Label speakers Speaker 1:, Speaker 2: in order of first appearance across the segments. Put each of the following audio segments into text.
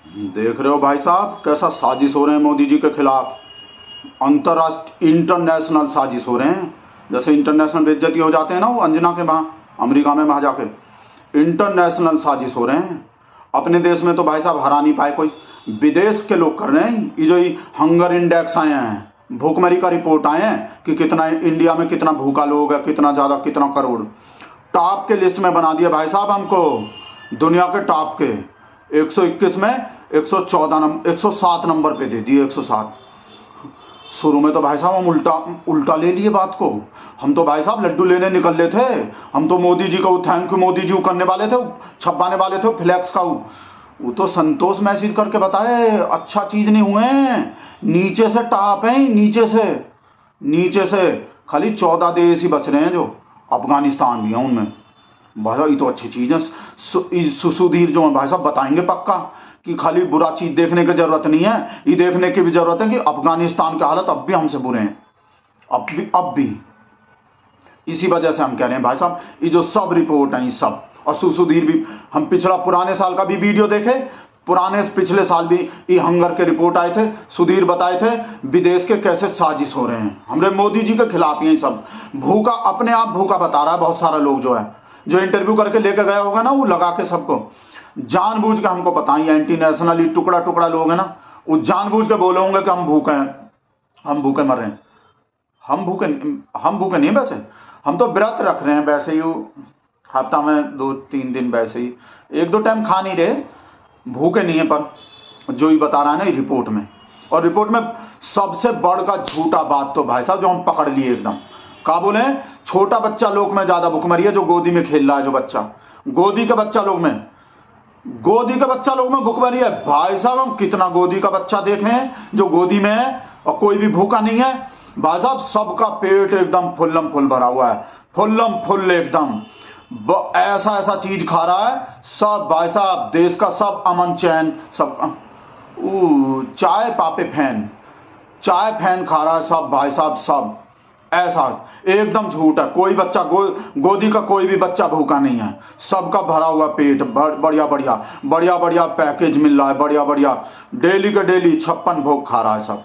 Speaker 1: देख रहे हो भाई साहब कैसा साजिश हो रहे हैं मोदी जी के खिलाफ। अंतर्राष्ट्रीय इंटरनेशनल साजिश हो रहे हैं। जैसे इंटरनेशनल बेइज्जती हो जाते हैं ना वो अंजना के वहाँ अमेरिका में, वहाँ जाके इंटरनेशनल साजिश हो रहे हैं। अपने देश में तो भाई साहब हरा नहीं पाए कोई, विदेश के लोग कर रहे हैं। ये जो हंगर इंडेक्स आए हैं, भूखमरी का रिपोर्ट आए हैं कि कितना इंडिया में कितना भूखा लोग है, कितना ज़्यादा, कितना करोड़, टॉप के लिस्ट में बना दिया भाई साहब हमको, दुनिया के टॉप के 121 में 114 नंबर, 107 नंबर पे दे दिए, 107। शुरू में तो भाई साहब हम उल्टा ले लिए बात को। हम तो भाई साहब लड्डू लेने निकल रहे थे। हम तो मोदी जी को थैंक यू मोदी जी करने वाले थे, छपवाने वाले थे फ्लैक्स का। वो तो संतोष मैसेज करके बताए अच्छा चीज़ नहीं हुए हैं, नीचे से टॉप है, नीचे से खाली 14 देश ही बच रहे हैं, जो अफगानिस्तान भी है उनमें। भाई साहब ये तो अच्छी चीज़ है। सुधीर जो है भाई साहब बताएंगे पक्का कि खाली बुरा चीज़ देखने की ज़रूरत नहीं है, ये देखने की भी ज़रूरत है कि अफगानिस्तान की हालत अब भी हमसे बुरे हैं, अब भी। इसी वजह से हम कह रहे हैं भाई साहब ये जो सब रिपोर्ट हैं ये सब, और सुधीर भी, हम पिछला पुराने साल का भी वीडियो देखे, पिछले साल भी ये हंगर के रिपोर्ट आए थे, सुधीर बताए थे विदेश के कैसे साजिश हो रहे हैं हमारे मोदी जी के खिलाफ। ये सब भूखा, अपने आप भूखा बता रहा है बहुत सारा लोग, जो इंटरव्यू करके लेकर गया होगा ना, वो लगा के सबको जानबूझ के, हमको पता ही एंटी नेशनल टुकड़ा टुकड़ा लोग हैं ना, वो जानबूझ के बोले होंगे कि हम भूखे हैं, हम भूखे मर रहे हैं। हम भूखे नहीं, वैसे हम तो व्रत रख रहे हैं, वैसे ही हफ्ता में 2-3 दिन वैसे ही 1-2 टाइम खा नहीं रहे, भूखे नहीं है। पर जो ही बता रहा है ना रिपोर्ट में, और रिपोर्ट में सबसे बड़ा झूठा बात तो भाई साहब जो हम पकड़ लिए एकदम, क्या बोले, छोटा बच्चा लोग में ज्यादा भूखमरी है, जो गोदी में खेल रहा है, जो बच्चा गोदी के बच्चा लोग में भूखमरी है। भाई साहब हम कितना गोदी का बच्चा देख रहे हैं जो गोदी में है और कोई भी भूखा नहीं है। भाई साहब सबका पेट एकदम फुल्लम फुल भरा हुआ है, फुल्लम फुल एकदम, ऐसा चीज खा रहा है सब भाई साहब, देश का सब अमन चैन सब। चाय फैन खा रहा है सब भाई साहब, सब ऐसा एकदम झूठ है। कोई बच्चा गोदी का कोई भी बच्चा भूखा नहीं है, सबका भरा हुआ पेट, बढ़िया पैकेज मिल रहा है, बढ़िया डेली का डेली 56 भोग खा रहा है सब।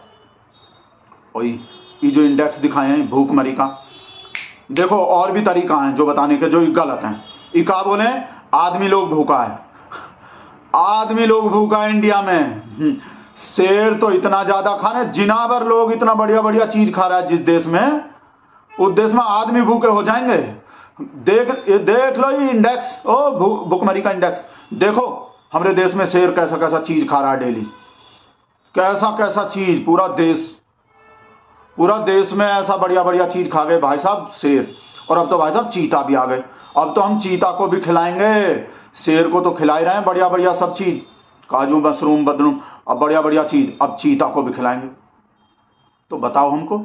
Speaker 1: और ये जो इंडेक्स दिखाए हैं भूखमरी का, देखो और भी तरीका है जो बताने के, जो गलत हैं। ये क्या बोले, आदमी लोग भूखा है इंडिया में। शेर तो इतना ज्यादा खा रहे, जिनावर लोग इतना बढ़िया चीज खा रहा है जिस देश में, उस देश में आदमी भूखे हो जाएंगे। देख लो ये इंडेक्स, भूखमरी का इंडेक्स देखो, हमारे देश में शेर कैसा चीज खा रहा है डेली, कैसा चीज, पूरा देश में ऐसा बढ़िया चीज खा गए भाई साहब शेर। और अब तो भाई साहब चीता भी आ गए, अब तो हम चीता को भी खिलाएंगे, शेर को तो खिला ही रहे हैं बढ़िया सब चीज, काजू मशरूम बदरूम, अब बढ़िया चीज अब चीता को भी खिलाएंगे। तो बताओ हमको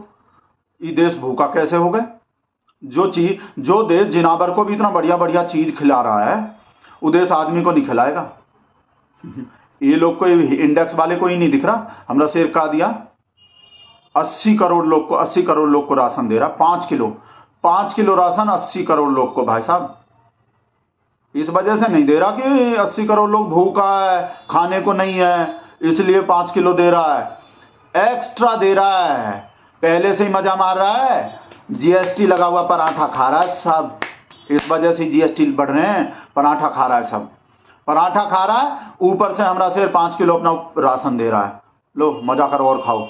Speaker 1: ये देश भूखा कैसे हो गए? जो देश जिनावर को भी इतना बढ़िया चीज खिला रहा है, वो देश आदमी को नहीं खिलाएगा। ये लोग को, इंडेक्स वाले को ही नहीं दिख रहा हमारा शेर का दिया 80 करोड़ लोग को राशन दे रहा, 5 किलो राशन 80 करोड़ लोग को भाई साहब। इस वजह से नहीं दे रहा कि 80 करोड़ लोग भूखा है, खाने को नहीं है, इसलिए 5 किलो दे रहा है, एक्स्ट्रा दे रहा है, पहले से ही मजा मार रहा है। जीएसटी लगा हुआ पराठा खा रहा है सब, इस वजह से जीएसटी बढ़ रहे हैं, पराठा खा रहा है सब, पराठा खा रहा है, ऊपर से हमारा शेर 5 किलो अपना राशन दे रहा है। लो मजा करो और खाओ।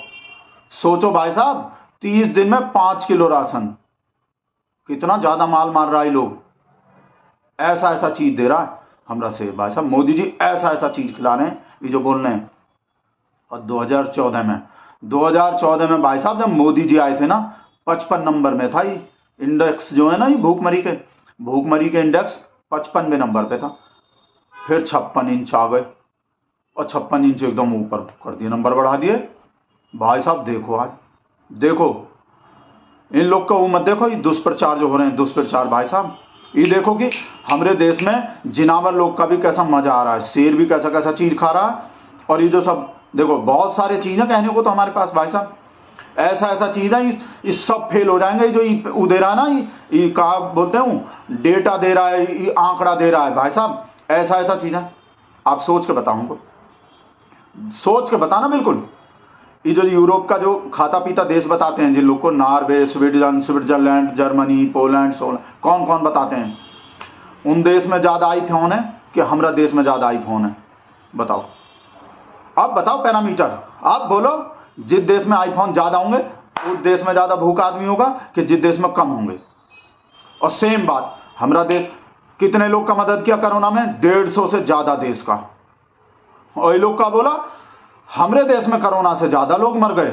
Speaker 1: सोचो भाई साहब 30 दिन में 5 किलो राशन, कितना ज्यादा माल मार रहा है लोग, ऐसा चीज दे रहा है हमरा से भाई साहब। मोदी जी ऐसा चीज खिला रहे हैं, ये जो बोल रहे हैं। और 2014 में भाई साहब जब मोदी जी आए थे ना, 55 नंबर में था ये इंडेक्स जो है ना, ये भूखमरी के इंडेक्स 55वें नंबर पे था, फिर 56 इंच आ गए, और 56 इंच एकदम ऊपर कर दिए, नंबर बढ़ा दिए भाई साहब। देखो आज देखो इन लोग का वो मत देखो, ये दुष्प्रचार जो हो रहे हैं, दुष्प्रचार भाई साहब। ये देखो कि हमारे देश में जिनावर लोग का भी कैसा मजा आ रहा है, शेर भी कैसा चीज खा रहा है, और ये जो सब देखो बहुत सारे चीज है कहने को तो हमारे पास भाई साहब, ऐसा चीज है, इस सब फेल हो जाएंगे। जो ये दे रहा है ना, ये कहा बोलते हूँ, डेटा दे रहा है, ये आंकड़ा दे रहा है भाई साहब, ऐसा चीज है। आप सोच के बताओ हमको, सोच के बताना बिल्कुल। ये जो यूरोप का जो खाता पीता देश बताते हैं जिन लोग को, नॉर्वे, स्विट्जरलैंड, जर्मनी, पोलैंड, कौन कौन बताते हैं, उन देश में ज़्यादा आईफोन है कि हमारा देश में ज़्यादा आईफोन है? बताओ, अब बताओ पैरामीटर, आप बोलो। जिस देश में आईफोन ज़्यादा होंगे उस देश में ज़्यादा भूखा आदमी होगा कि जिस देश में कम होंगे? और सेम बात, हमारा देश कितने लोग का मदद किया कोरोना में? 150 से ज़्यादा देश का। और ये लोग का बोला हमारे देश में कोरोना से ज़्यादा लोग मर गए।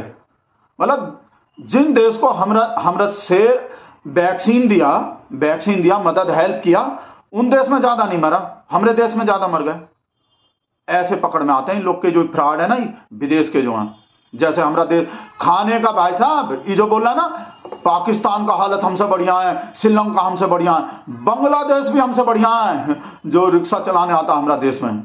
Speaker 1: मतलब जिन देश को हमरा से वैक्सीन दिया, मदद हेल्प किया, उन देश में ज़्यादा नहीं मरा, हमारे देश में ज़्यादा मर गए। ऐसे पकड़ में आते हैं इन लोग के जो फ्रॉड है ना, विदेश के जो हैं। जैसे हमारा देश खाने का, भाई साहब ये जो बोल रहा है ना, पाकिस्तान का हालत हमसे बढ़िया है, श्रीलंका हमसे बढ़िया है, बांग्लादेश भी हमसे बढ़िया है जो रिक्शा चलाने आता है हमारा देश में।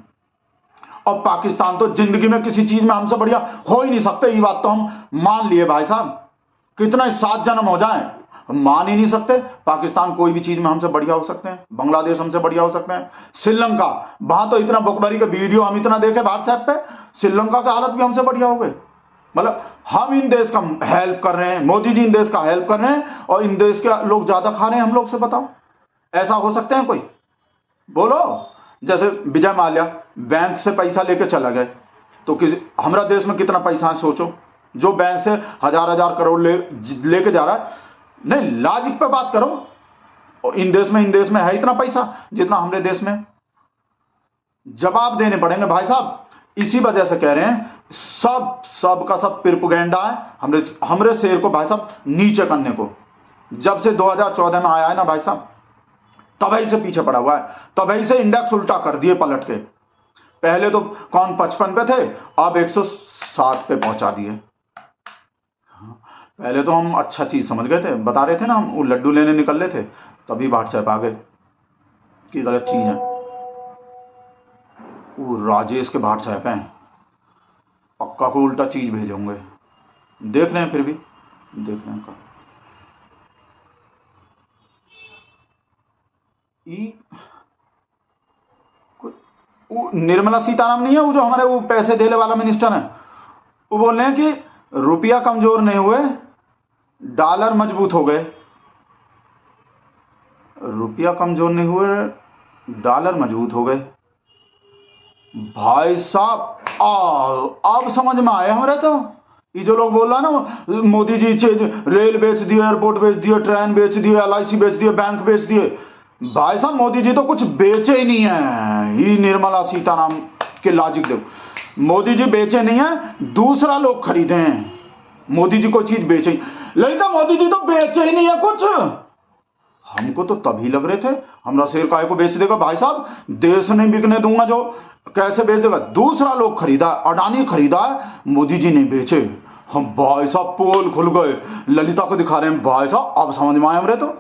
Speaker 1: और पाकिस्तान तो जिंदगी में किसी चीज में हमसे बढ़िया हो ही नहीं सकते, ये बात तो हम मान लिए भाई साहब। कितना 7 जन्म हो जाए मान ही नहीं सकते, पाकिस्तान कोई भी चीज में हमसे बढ़िया हो सकते हैं, बांग्लादेश हमसे बढ़िया हो सकते हैं, श्रीलंका, वहां तो इतना भुखमरी का वीडियो हम इतना देखे व्हाट्सएप पे, श्रीलंका का हालत भी हमसे बढ़िया हो गए। मतलब हम इन देश का हेल्प कर रहे हैं, मोदी जी इन देश का हेल्प कर रहे हैं और इन देश के लोग ज्यादा खा रहे हैं हम लोग से। बताओ ऐसा हो सकते हैं कोई? बोलो। जैसे विजय माल्या बैंक से पैसा लेके चला गए, तो किसी हमारा देश में कितना पैसा है सोचो, जो बैंक से हजार करोड़ लेके जा रहा है। नहीं, लॉजिक पे बात करो। और इन देश में है इतना पैसा जितना हमारे देश में? जवाब देने पड़ेंगे भाई साहब। इसी वजह से कह रहे हैं सब का सब प्रोपेगेंडा है हमरे शेर को भाई साहब नीचे करने को। जब से 2014 में आया है ना भाई साहब, तभी से पीछे पड़ा हुआ है, तभी से इंडेक्स उल्टा कर दिए पलट के। पहले तो कौन 55 पे थे, अब 107 पे पहुंचा दिए। पहले तो हम अच्छा चीज समझ गए थे, बता रहे थे ना, हम वो लड्डू लेने निकल रहे थे, तभी व्हाट्सएप आ गए कि गलत चीज है। वो राजेश के व्हाट्सएप हैं, पक्का को उल्टा चीज भेजोगे, देख रहे हैं, फिर भी देख रहे हैं का। वो निर्मला सीतारामन नहीं है, वो जो हमारे वो पैसे देने वाला मिनिस्टर है, वो बोल रहे हैं कि रुपया कमजोर नहीं हुए, डॉलर मजबूत हो गए। रुपया कमजोर नहीं हुए, डॉलर मजबूत हो गए। भाई साहब अब समझ में आया हमारे। तो ये जो लोग बोल रहा है ना, मोदी जी रेल बेच दिए, एयरपोर्ट बेच दिए, ट्रेन बेच दिए, LIC बेच दिए, बैंक बेच दिए। भाई साहब मोदी जी तो कुछ बेचे ही नहीं है। ये निर्मला सीतारामन के लॉजिक देखो, मोदी जी बेचे नहीं है, दूसरा लोग खरीदे हैं। मोदी जी को चीज बेचे, ललिता मोदी जी तो बेचे ही नहीं है कुछ। हमको तो तभी लग रहे थे हमारा शेर काय को बेच देगा। भाई साहब देश नहीं बिकने दूंगा, जो कैसे बेच देगा? दूसरा लोग खरीदा, अडानी खरीदा है, मोदी जी नहीं बेचे। हम भाई साहब पोल खुल गए, ललिता को दिखा रहे हैं। भाई साहब अब समझ में आए हमरे तो।